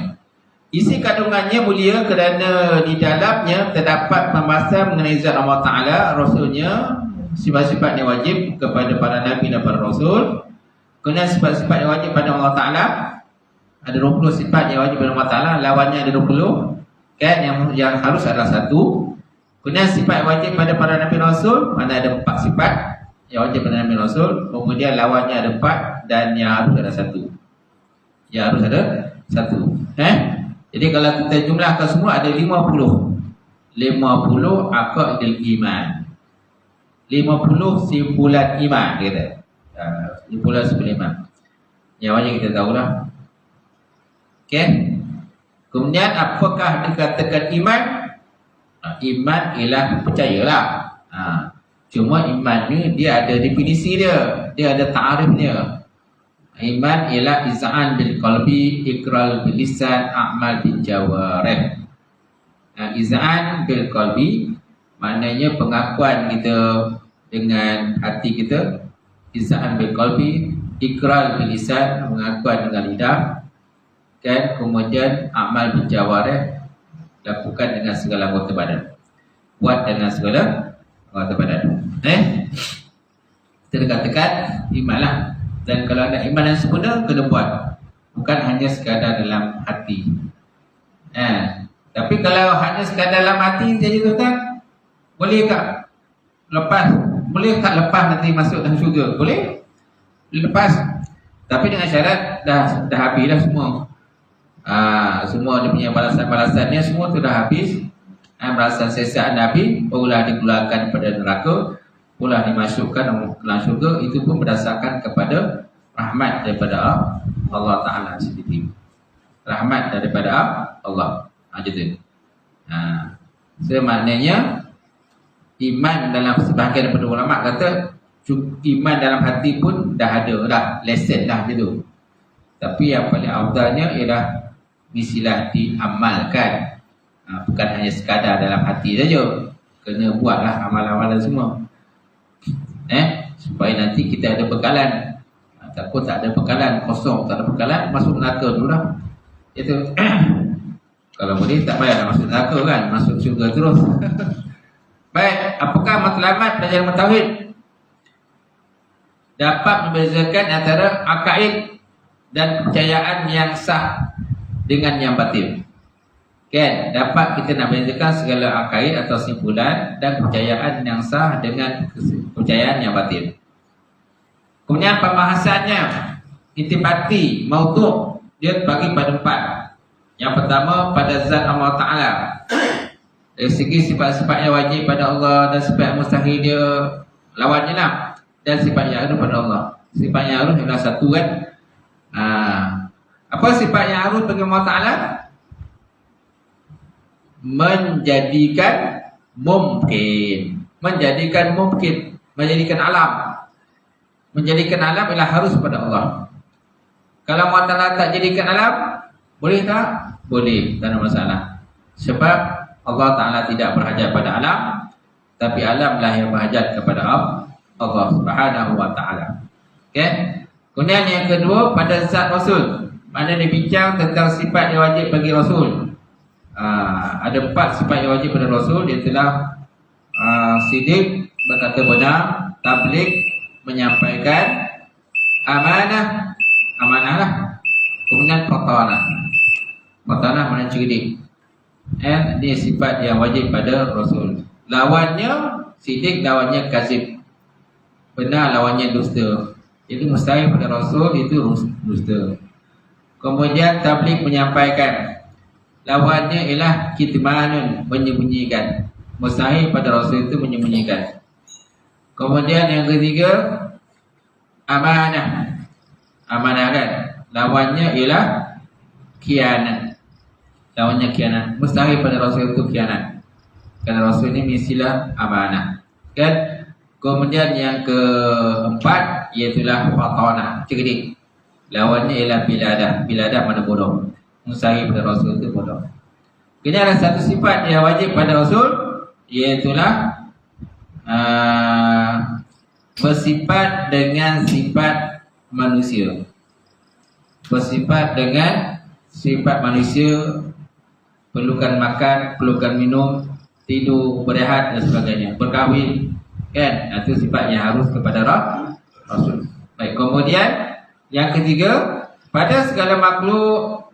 Isi kandungannya mulia kerana di dalamnya terdapat pembahasan mengenai zat Allah Ta'ala, Rasulnya, sifat-sifat yang wajib kepada para Nabi dan para Rasul. Kemudian sifat-sifat yang wajib pada Allah Ta'ala, ada 20 sifat yang wajib pada Allah Ta'ala, lawannya ada 20 kan, yang harus adalah satu. Kemudian sifat yang wajib pada para Nabi Rasul, mana ada 4 sifat yang wajib pada Nabi Rasul. Kemudian lawannya ada 4 dan yang harus ada satu. Yang harus ada satu. Jadi kalau kita jumlahkan semua ada 50 aqaidul iman, 50 simpulan iman kita. Simpulan iman yang wajib kita tahulah. Okay. Kemudian apakah dikatakan iman? Iman ialah percayalah. Cuma iman ni dia ada definisi dia ada ta'arif dia. Iman ialah iz'an bil qalbi, ikrar bil lisan, a'mal bil jawarih. Iz'an bil qalbi maknanya pengakuan kita dengan hati kita, iz'an bil qalbi, ikrar bil lisan, pengakuan dengan lidah, kan, kemudian amal bil jawarih, lakukan dengan segala anggota badan, buat dengan segala anggota badan. Kita katakan iman lah. Dan kalau ada iman yang sempurna, kena buat, bukan hanya sekadar dalam hati. Tapi kalau hanya sekadar dalam hati saja, tuan-tuan, boleh tak lepas? Boleh tak lepas nanti masuk dalam syurga? Boleh lepas, tapi dengan syarat dah habis dah semua. Semua dia punya balasan-balasannya semua tu dah habis. Balasan sesaan dah habis, barulah dikeluarkan daripada neraka, pula dimasukkan dalam syurga. Itu pun berdasarkan kepada rahmat daripada Allah Ta'ala sendiri. Rahmat daripada Allah. Jadi maknanya iman dalam sebahagian daripada ulama kata iman dalam hati pun dah ada dah, lesen dah gitu. Tapi yang paling afdalnya ialah mestilah diamalkan. Bukan hanya sekadar dalam hati saja. Kena buatlah amal-amalan semua. Supaya nanti kita ada bekalan. Takut tak ada bekalan, kosong, tak ada bekalan, masuk neraka dulu lah. Itu kalau boleh tak payahlah masuk neraka kan, masuk syurga terus. Baik, apakah matlamat pelajaran tauhid? Dapat membezakan antara akaid dan kepercayaan yang sah dengan yang batil. Kan, dapat kita nak bezakan segala akaid atau simpulan dan kepercayaan yang sah dengan kepercayaan yang batil. Kemudian pembahasannya intibati, maudu', dia bagi pada 4. Yang pertama pada zat Allah Ta'ala. Dari segi sifat-sifat yang wajib pada Allah dan sifat mustahil dia lawannya lah. Dan sifat yang harus pada Allah. Sifat yang harus adalah satu kan. Apa sifat yang harus bagi Allah Ta'ala? Menjadikan mungkin. Menjadikan mungkin. Menjadikan alam. Menjadikan alam ialah harus pada Allah. Kalau Allah Ta'ala tak jadikan alam, boleh tak? Boleh, tak ada masalah. Sebab Allah Ta'ala tidak berhajat pada alam, tapi alamlah yang berhajat kepada Allah Subhanahu wa Ta'ala. Okay? Kemudian yang kedua pada zat Rasul. Mana dia bincang tentang sifat yang wajib bagi Rasul. Ada 4 sifat yang wajib pada Rasul. Ialah sidik, berkata benar, tabligh, menyampaikan, amanah lah, kemudian fatanah mana cerdik. Ini sifat yang wajib pada Rasul. Lawannya sidik, lawannya kazib, benar lawannya dusta. Itu mustahil pada Rasul, itu dusta. Kemudian tabligh, menyampaikan, lawannya ialah kitmanun, menyembunyikan. Mustahil pada Rasul itu menyembunyikan. Kemudian yang ketiga amanah kan, lawannya ialah khianat. Lawannya khianat. Mustahil pada Rasul itu khianat, kerana Rasul ini mestilah amanah kan. Kemudian yang keempat iaitulah fatanah, cerdik. Lawannya ialah biladah mana bodoh. Mustahil pada Rasul itu bodoh. Kini ada satu sifat yang wajib pada Rasul, iaitulah bersifat dengan sifat manusia. Bersifat dengan sifat manusia perlukan makan, perlukan minum, tidur, berehat dan sebagainya, berkahwin, kan? Itu sifat yang harus kepada Rasul. Baik, kemudian yang ketiga, pada segala makhluk,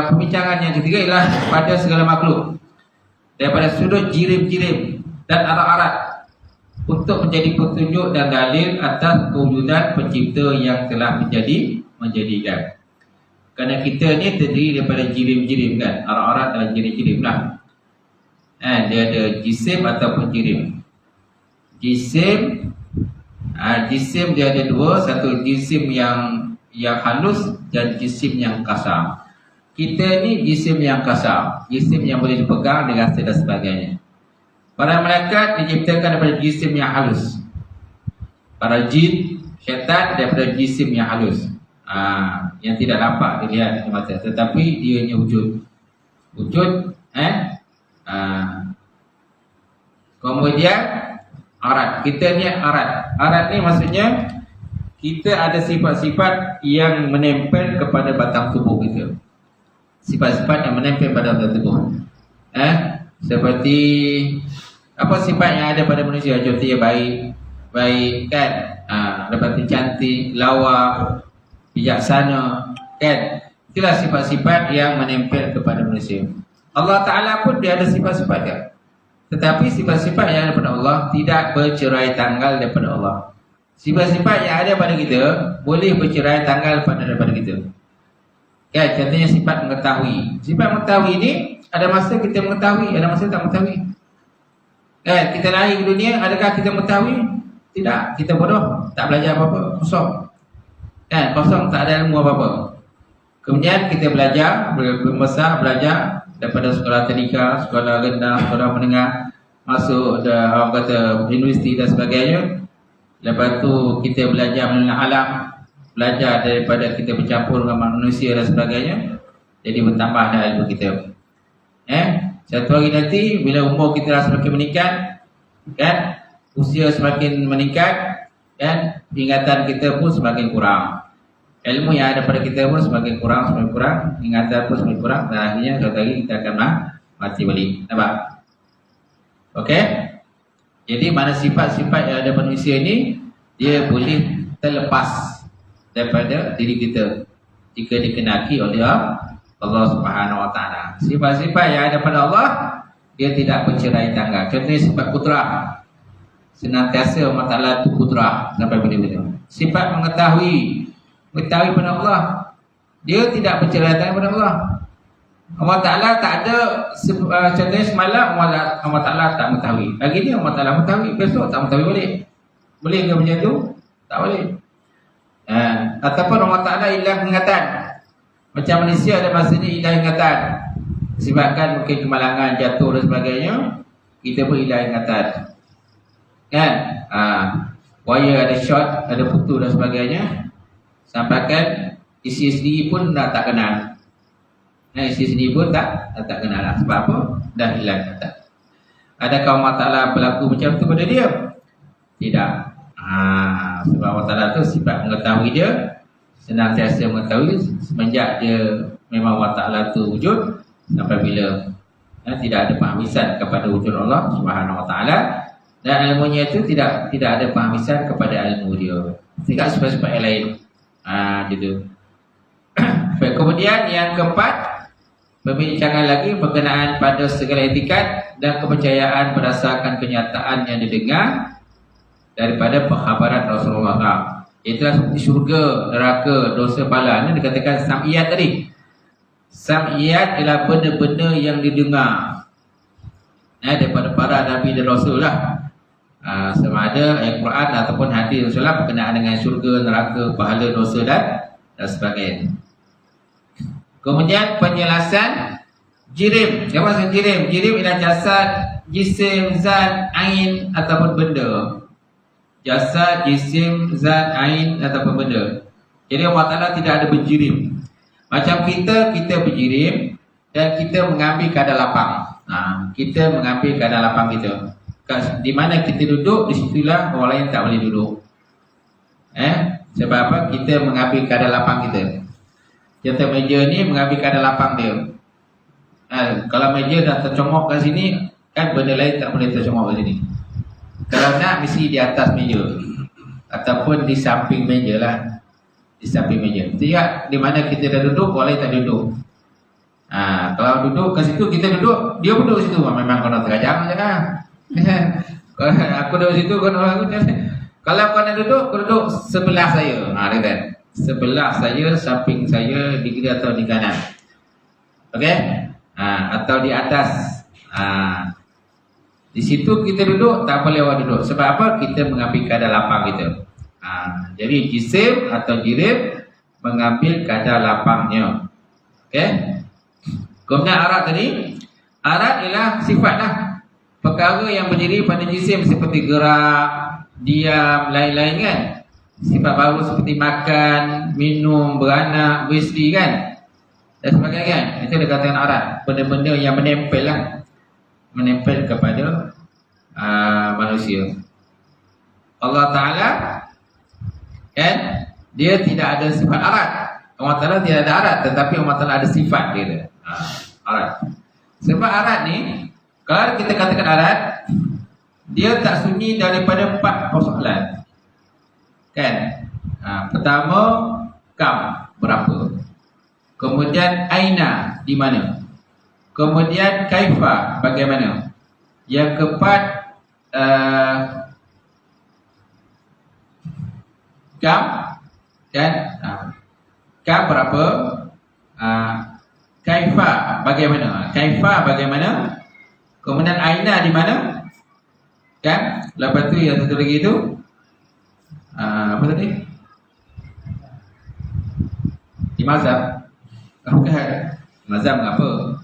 pembincangan yang ketiga ialah pada segala makhluk daripada sudut jirim-jirim dan arat-arat untuk menjadi petunjuk dan dalil atas kewujudan pencipta yang telah menjadikan. Kerana kita ni terdiri daripada jirim-jirim, kan, arat-arat dan jirim-jirim lah. Dia ada jisim ataupun jirim. Jisim dia ada dua, satu jisim yang halus dan jisim yang kasar. Kita ni jisim yang kasar, jisim yang boleh dipegang, dirasa dan sebagainya. Para malaikat diciptakan daripada jisim yang halus. Para jin, syaitan daripada jisim yang halus, yang tidak nampak dilihat dengan mata, tetapi dia wujud. Kemudian arat. Kita ni arat. Arat ni maksudnya kita ada sifat-sifat yang menempel kepada batang tubuh kita. Sifat-sifat yang menempel pada batang tubuh. Seperti apa sifat yang ada pada manusia? Contohnya baik, kan? Lepas tu cantik, lawa, bijaksana, kan? Itulah sifat-sifat yang menempel kepada manusia. Allah Ta'ala pun dia ada sifat-sifat dia. Tetapi sifat-sifat yang ada pada Allah tidak bercerai tanggal daripada Allah. Sifat-sifat yang ada pada kita boleh bercerai tanggal daripada kita. Kan? Contohnya sifat mengetahui. Sifat mengetahui ni ada masa kita mengetahui, ada masa tak mengetahui. Kan? Kita lahir ke dunia, adakah kita mengetahui? Tidak. Kita bodoh, tak belajar apa-apa, kosong. Kan? Kosong, tak ada ilmu apa-apa. Kemudian kita belajar, membesar, belajar daripada sekolah tadika, sekolah rendah, sekolah menengah, masuk orang kata universiti dan sebagainya. Lepas tu kita belajar mengenai alam, belajar daripada kita bercampur dengan manusia dan sebagainya. Jadi bertambah dah ilmu kita. Satu hari nanti bila umur kita semakin meningkat, kan, usia semakin meningkat, kan, ingatan kita pun semakin kurang. Ilmu yang ada pada kita pun semakin kurang, ingatan pun semakin kurang, dan akhirnya suatu hari kita akan mati balik. Nampak? Okey? Jadi mana sifat-sifat yang ada pada manusia ini, dia boleh terlepas daripada diri kita jika dikenaki oleh Allah Subhanahu Wa Taala. Sifat-sifat yang ada pada Allah, dia tidak bercerai tanggal. Contohnya sifat kudrah, senantiasa Allah Taala itu kudrah sampai bila-bila. Sifat mengetahui pada Allah, dia tidak bercerai tanggal pada Allah. Allah Ta'ala tak ada, contohnya semalam Allah Ta'ala tak mengetahui, pagi ni Allah Ta'ala mengetahui, besok tak mengetahui balik. Boleh ke macam tu? Tak boleh. Ataupun Allah Ta'ala hilang ingatan. Macam manusia ada masanya hilang ingatan, sebabkan mungkin kemalangan, jatuh dan sebagainya, kita pun hilang ingatan, kan? Wire ada short, ada putus dan sebagainya, sampaikan isi sendiri pun dah tak kenal. Isi sendiri pun tak kenal lah. Sebab apa? Dah hilang ingatan. Adakah Allah Ta'ala berlaku macam tu pada dia? Tidak. Sebab Allah Ta'ala tu sifat mengetahui dia, senantiasa mengetahui semenjak dia memang Allah Ta'ala tu wujud sampai bila. Tidak ada pahamisan kepada wujud Allah Subhanahu Wa Ta'ala, dan ilmunya itu tidak ada pahamisan kepada ilmu dia. Tidak sifat-sifat yang lain. Gitu. Kemudian yang keempat, pembincangan lagi berkenaan pada segala etikat dan kepercayaan berdasarkan kenyataan yang didengar daripada pengkhabaran Rasulullah SAW. Itulah seperti syurga, neraka, dosa bala. Ini dikatakan sam'iyat tadi. Sam'iyat ialah benda-benda yang didengar daripada para Nabi dan Rasul lah. Sama ada ayat Quran ataupun hadis Rasulullah berkenaan dengan syurga, neraka, pahala, dosa dan sebagainya. Kemudian penjelasan jirim. Apa maksud jirim? Jirim ialah jasad, jisim, zat, ain ataupun benda. Jasad, jisim, zat, ain ataupun benda. Jadi Allah Ta'ala tidak ada berjirim. Macam kita berjirim dan kita mengambil keadaan lapang. Kita mengambil keadaan lapang kita. Di mana kita duduk, di situlah orang lain tak boleh duduk. Sebab apa? Kita mengambil keadaan lapang kita. Contoh meja ni mengambil keadaan lapang dia. Kalau meja dah tercomok kat sini, kan benda lain tak boleh tercomok kat sini. Kalau nak, mesti di atas meja ataupun di samping meja lah. Di samping meja. Tidak di mana kita dah duduk, boleh tak duduk. Kalau duduk kat situ, kita duduk, dia pun duduk situ. Memang kau nak terajang je lah. Aku duduk situ, kau nak aku. Kalau kau nak duduk, kau duduk sebelah saya. Kan? Sebelah saya, samping saya, di kiri atau di kanan. Okey? Atau di atas. Di situ kita duduk, tak boleh awak duduk. Sebab apa? Kita mengambil kadar lapang kita. Jadi jisim atau jirib mengambil kadar lapangnya. Okey? Kemudian arat tadi, arat ialah sifat lah. Perkara yang berdiri pada jisim seperti gerak, diam, lain-lain kan. Sifat baru seperti makan, minum, beranak, bersih kan, dan sebagainya kan. Itu dikatakan arat. Benda-benda yang menempel lah, menempel kepada manusia. Allah Ta'ala kan, dia tidak ada sifat arat. Allah Ta'ala tidak ada arat, tetapi Allah Ta'ala ada sifat dia. Arat. Sebab arat ni, kalau kita katakan arat, dia tak sunyi daripada 4 persoalan. Kan? Pertama, kam, berapa? Kemudian aina, di mana? Kemudian kaifa, bagaimana? Yang keempat, kam, kan? Kam berapa? Kaifa, bagaimana? Kaifa, bagaimana? Kemudian aina, di mana? Kan? Lepas tu yang satu lagi tu, apa tadi? Di mazhab. Bukan. Mazhab mengapa?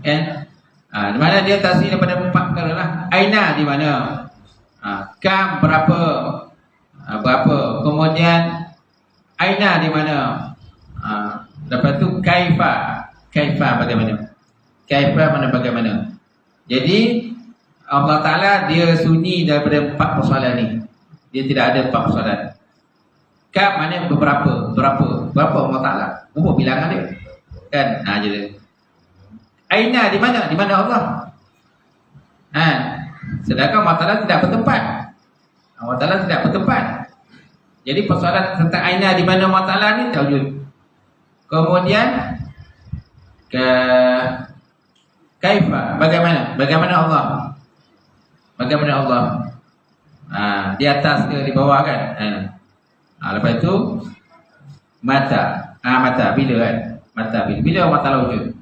Kan? Di mana dia tasni daripada 4 perkara lah. Aina, di mana? Kam, berapa? Berapa? Kemudian aina, di mana? Lepas tu kaifa. Kaifa, bagaimana? Kaifa, mana bagaimana? Jadi Allah Ta'ala dia sunyi daripada 4 persoalan ni. Dia tidak ada 4 persoalan. Kam, mana beberapa? Berapa Allah Ta'ala? Berapa bilangan dia? Kan? Jadi aina, di mana? Di mana Allah? Sedangkan Allah Ta'ala tidak bertempat. Allah Ta'ala tidak bertempat. Jadi persoalan tentang aina, di mana Allah Ta'ala ni tak wujud. Kemudian kaifa, bagaimana? Bagaimana Allah? Bagaimana Allah? Di atas ke di bawah kan? Lepas itu mata. Mata bila kan? Mata bila Allah Ta'ala wujud?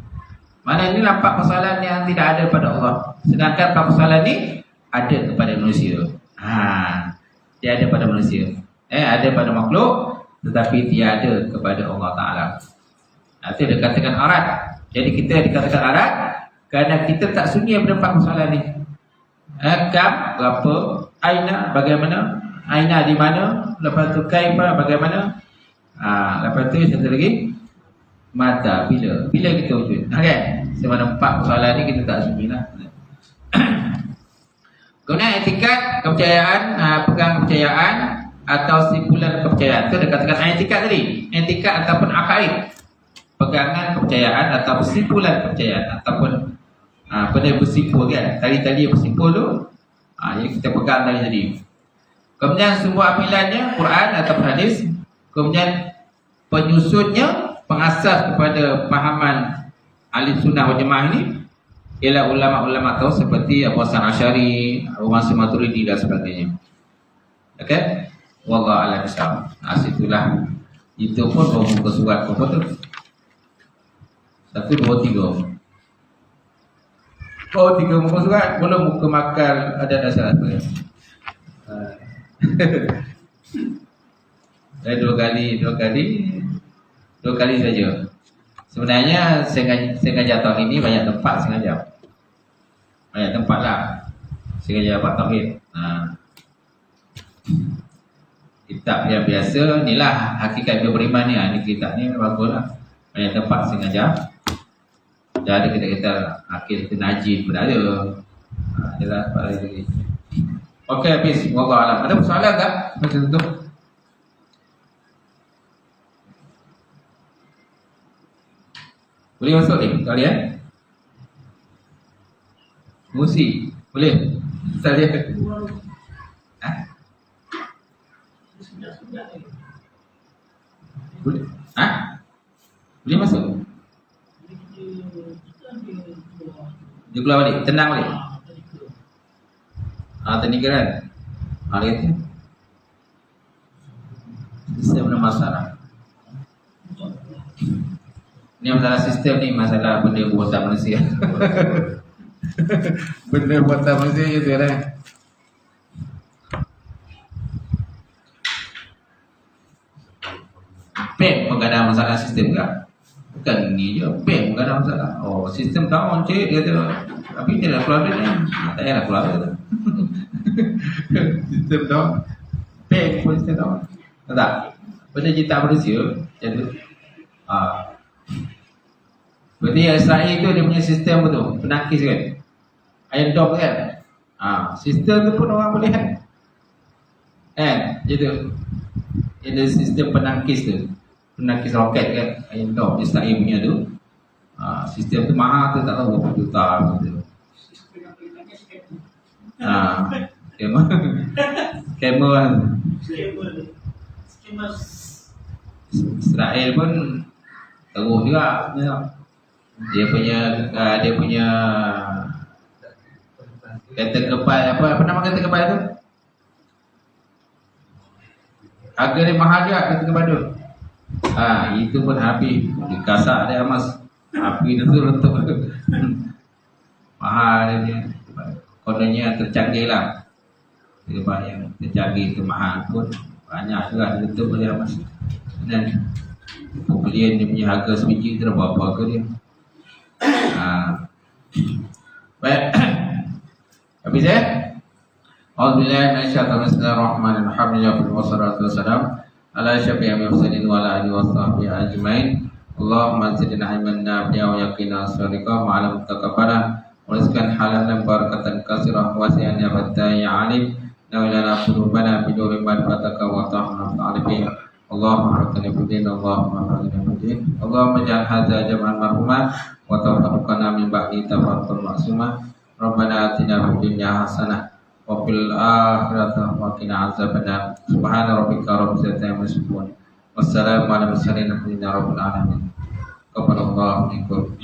Mana ini 4 persoalan yang tidak ada pada Allah. Sedangkan 4 persoalan ni ada kepada manusia. Dia ada pada manusia. Ada pada makhluk, tetapi tiada kepada Allah Ta'ala. Itu dikatakan arat. Jadi kita dikatakan arat kerana kita tak sunyi daripada 4 persoalan ni. Kam, berapa? Aina, bagaimana? Aina, di mana? Lepas tu kaifa, bagaimana? Lepas tu satu lagi, mata, bila? Bila kita wujud? Kan? Sebab 4 persoalan ni kita tak sunyi lah. Kemudian etikat, kepercayaan, pegang kepercayaan atau simpulan kepercayaan. Itu dikatakan etikat tadi. Etikat ataupun akaid. Pegangan kepercayaan atau simpulan kepercayaan ataupun benda bersimpul kan. Tali-tali yang bersimpul tu yang kita pegang tadi. Kemudian semua ambilannya Quran atau hadis. Kemudian penyusunnya, pengasas kepada pahaman ahli sunnah wal jamaah ini ialah ulama-ulama tahu seperti Abu Hasan Asy'ari, Abu Mansur Maturidi dan sebagainya. Okey? Wallahu a'lam bishawab. Situlah. Itu pun muka surat apa tu? 1, 2, 3. 3 muka surat. Belum muka makal ada dasar apa. Dua kali saja. Sebenarnya sengaja tahun ini banyak tempat sengaja. Banyak tempat lah sengaja dapat tauhid. Kitab yang biasa ni lah hakikat dia beriman ni. Ni kitab ni bagus lah. Banyak tempat sengaja. Dah ada kita akhir kita najib pun ada. Adalah pada lagi. Okey, habis. Wallahu a'lam. Ada persoalan tak? Macam tu. Boleh masuk ni kalian? Musi. Boleh? Saya. Ha? Boleh? Ha? Boleh masuk? Dia keluar balik, tenang balik. Teknikal kan? Dia kata sistem ada masalah. Ni masalah sistem ni, masalah benda buatan manusia. Benda buatan manusia je kan. Bank pun ada masalah sistem kan? Bukan ni je, bank pun ada masalah. Oh, sistem down cik, dia tu. Tapi dia dah keluar duit ni. Tak payah dah keluar duit tu. Sistem down. Bank pun sistem down. Tak? Benda cipta manusia, macam tu. Berarti Israel tu dia punya sistem betul, penangkis kan? Iron Dome kan? Sistem tu pun orang boleh kan? Gitu. Ini sistem penangkis tu. Penangkis roket kan? Iron Dome Israel punya tu. Sistem tu mahal tu, tak tahu berapa juta gitu. Skamer kan? Israel pun teruk juga. Dia punya kereta kebal, apa nama kereta kebal tu? Harga dia mahal juga kereta kebal tu. Itu pun habis. Dikasak dia Hamas. Api tu letup. Mahal dia. Kononnya tercanggih lah. Kebal yang tercanggih tu mahal pun banyak juga letup dia Hamas. Dan pembelian dia punya harga sebiji tu berapa harga dia. Baik. Habis ya? Alhamdulillah, bismillahirrahmanirrahim. Alhamdulillah wassalatu wassalam ala syafi'il mursalin wa ala alihi washabbihi ajmain. Allahumma zidna ilman nafi'a wa yaqina shadiqa wa 'ala mutaqabbala wa rizqan halalan barakatan katsirah wa wasi'an ya fattah ya alim. Nawlana qulubana bi nuri ma'rifataka wa ta'ala alifin. Allahumma rabbana bidin, Allahumma rabbana bidin. Allahumma ja'al hadza jam'an marhuma wa tafarraqna min ba'di tafarruqan ma'suma. Rabbana atina fid dunya hasanah wa fil akhirati wa qina azabannar. Subhana rabbika rabbil izzati amma yasifun. Wassalamu ala mursalin walhamdulillahi rabbil alamin. Qabbalalahu minkum.